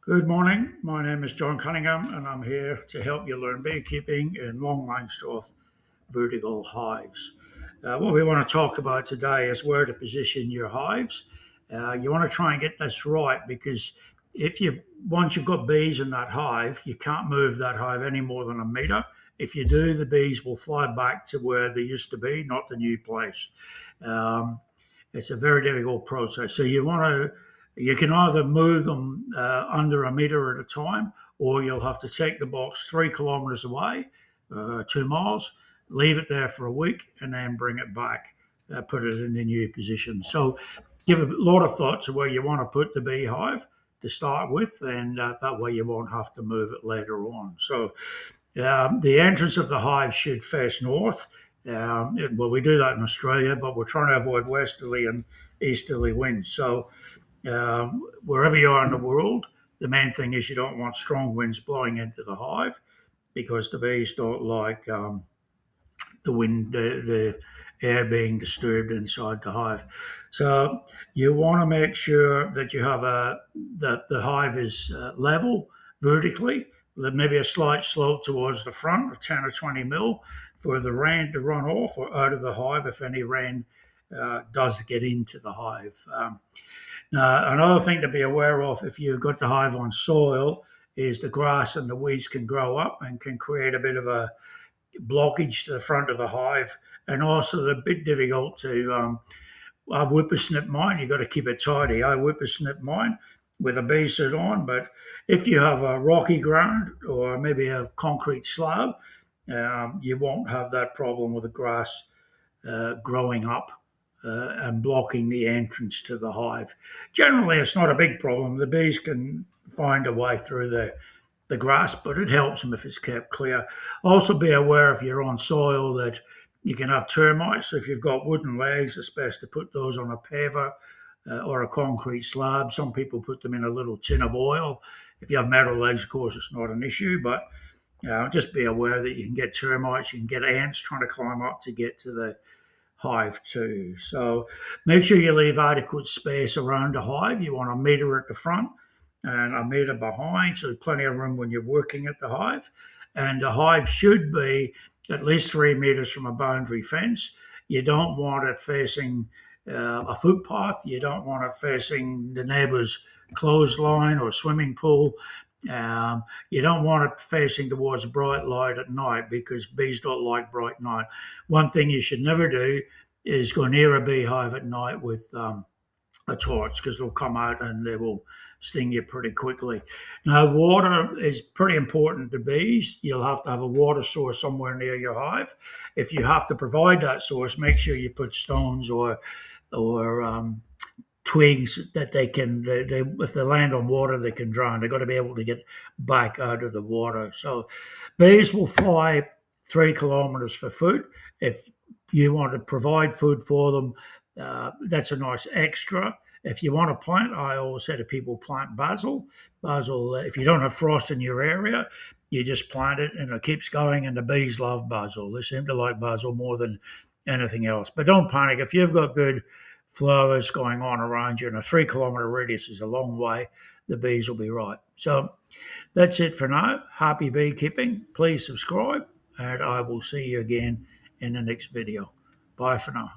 Good morning. My name is John Cunningham, and I'm here to help you learn beekeeping in long Langstroth vertical hives. What we want to talk about today is where to position your hives. You want to try and get this right because if you once you've got bees in that hive, you can't move that hive any more than a meter. If you do, the bees will fly back to where they used to be, not the new place. Um, it's a very difficult process. So you can either move them under a meter at a time, or you'll have to take the box 3 kilometers away, 2 miles, leave it there for a week, and then bring it back, put it in the new position. So give a lot of thought to where you want to put the beehive to start with, and that way you won't have to move it later on. So the entrance of the hive should face north. Well, we do that in Australia, but we're trying to avoid westerly and easterly winds. So wherever you are in the world, the main thing is you don't want strong winds blowing into the hive because the bees don't like the wind, the air being disturbed inside the hive. So you want to make sure that you have that the hive is level vertically, with maybe a slight slope towards the front, of 10 or 20 mil, for the rain to run off or out of the hive if any rain does get into the hive. Now, another thing to be aware of if you've got the hive on soil is the grass and the weeds can grow up and can create a bit of a blockage to the front of the hive, and also they're a bit difficult to. I whippersnip mine. You got to keep it tidy. I whippersnip mine with a bee suit on, but if you have a rocky ground or maybe a concrete slab, you won't have that problem with the grass growing up and blocking the entrance to the hive. Generally, it's not a big problem. The bees can find a way through the grass, but it helps them if it's kept clear. Also, be aware if you're on soil that you can have termites. So if you've got wooden legs, it's best to put those on a paver or a concrete slab. Some people put them in a little tin of oil. If you have metal legs, of course, it's not an issue, but just be aware that you can get termites, you can get ants trying to climb up to get to the hive too. So make sure you leave adequate space around the hive. You want a meter at the front and a meter behind, so plenty of room when you're working at the hive. And the hive should be at least 3 meters from a boundary fence. You don't want it facing a footpath. You don't want it facing the neighbor's clothesline or swimming pool. You don't want it facing towards bright light at night because bees don't like bright night. One thing you should never do is go near a beehive at night with a torch because they'll come out and they will sting you pretty quickly. Now, water is pretty important to bees. You'll have to have a water source somewhere near your hive. If you have to provide that source, make sure you put stones or twigs that they if they land on water, they can drown. They've got to be able to get back out of the water. So bees will fly 3 kilometers for food. If you want to provide food for them, that's a nice extra. If you want to plant, I always say to people, plant basil. Basil, if you don't have frost in your area, you just plant it and it keeps going, and the bees love basil. They seem to like basil more than anything else. But don't panic. If you've got good flowers going on around you, and a 3 kilometer radius is a long way, the bees will be right. So that's it for now. Happy beekeeping. Please subscribe, and I will see you again in the next video. Bye for now.